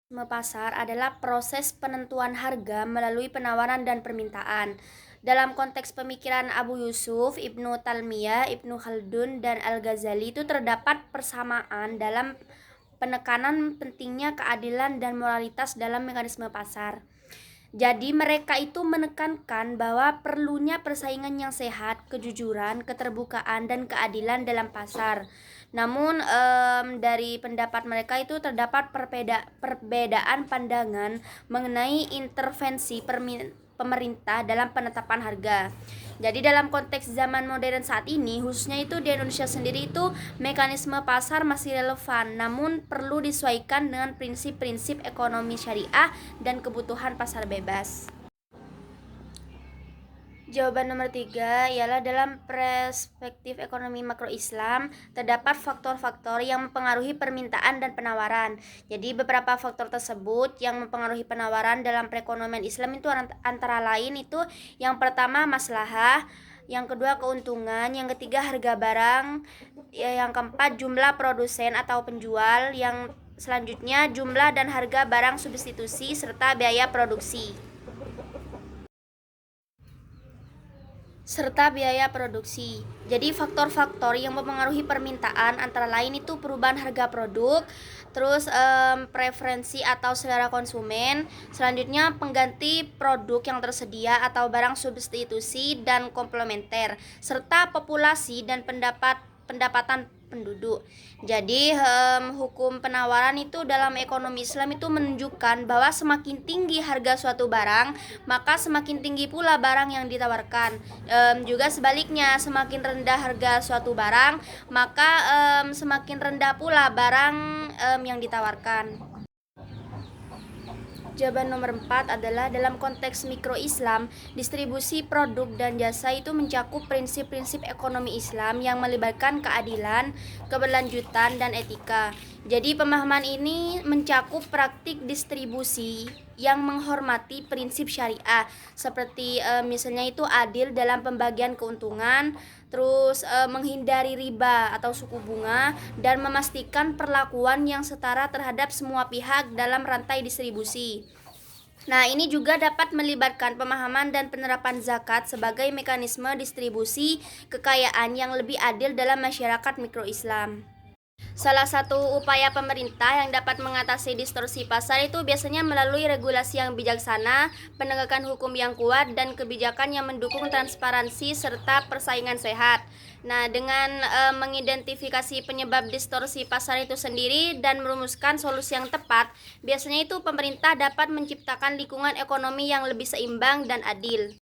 Pasar adalah proses penentuan harga melalui penawaran dan permintaan. Dalam konteks pemikiran Abu Yusuf, Ibnu Talmiyah, Ibnu Khaldun, dan Al-Ghazali itu terdapat persamaan dalam penekanan pentingnya keadilan dan moralitas dalam mekanisme pasar. Jadi mereka itu menekankan bahwa perlunya persaingan yang sehat, kejujuran, keterbukaan, dan keadilan dalam pasar. Namun dari pendapat mereka itu terdapat perbedaan pandangan mengenai intervensi pemerintah dalam penetapan harga. Jadi dalam konteks zaman modern saat ini, khususnya itu di Indonesia sendiri itu mekanisme pasar masih relevan, namun perlu disesuaikan dengan prinsip-prinsip ekonomi syariah dan kebutuhan pasar bebas. Jawaban nomor 3 ialah dalam perspektif ekonomi makro Islam, terdapat faktor-faktor yang mempengaruhi permintaan dan penawaran. Jadi beberapa faktor tersebut yang mempengaruhi penawaran dalam perekonomian Islam itu antara lain itu yang pertama maslahah, yang kedua keuntungan, yang ketiga harga barang, yang keempat jumlah produsen atau penjual, yang selanjutnya jumlah dan harga barang substitusi serta biaya produksi. Jadi faktor-faktor yang mempengaruhi permintaan antara lain itu perubahan harga produk, terus preferensi atau selera konsumen, selanjutnya pengganti produk yang tersedia atau barang substitusi dan komplementer, serta populasi dan pendapatan penduduk. Jadi hukum penawaran itu dalam ekonomi Islam itu menunjukkan bahwa semakin tinggi harga suatu barang, maka semakin tinggi pula barang yang ditawarkan. Juga sebaliknya, semakin rendah harga suatu barang, maka semakin rendah pula barang yang ditawarkan. Jawaban nomor 4 adalah dalam konteks mikro Islam, distribusi produk dan jasa itu mencakup prinsip-prinsip ekonomi Islam yang melibatkan keadilan, keberlanjutan, dan etika. Jadi pemahaman ini mencakup praktik distribusi yang menghormati prinsip syariah, seperti misalnya itu adil dalam pembagian keuntungan, terus menghindari riba atau suku bunga, dan memastikan perlakuan yang setara terhadap semua pihak dalam rantai distribusi. Nah, ini juga dapat melibatkan pemahaman dan penerapan zakat sebagai mekanisme distribusi kekayaan yang lebih adil dalam masyarakat mikro Islam. Salah satu upaya pemerintah yang dapat mengatasi distorsi pasar itu biasanya melalui regulasi yang bijaksana, penegakan hukum yang kuat, dan kebijakan yang mendukung transparansi serta persaingan sehat. Nah, dengan mengidentifikasi penyebab distorsi pasar itu sendiri dan merumuskan solusi yang tepat, biasanya itu pemerintah dapat menciptakan lingkungan ekonomi yang lebih seimbang dan adil.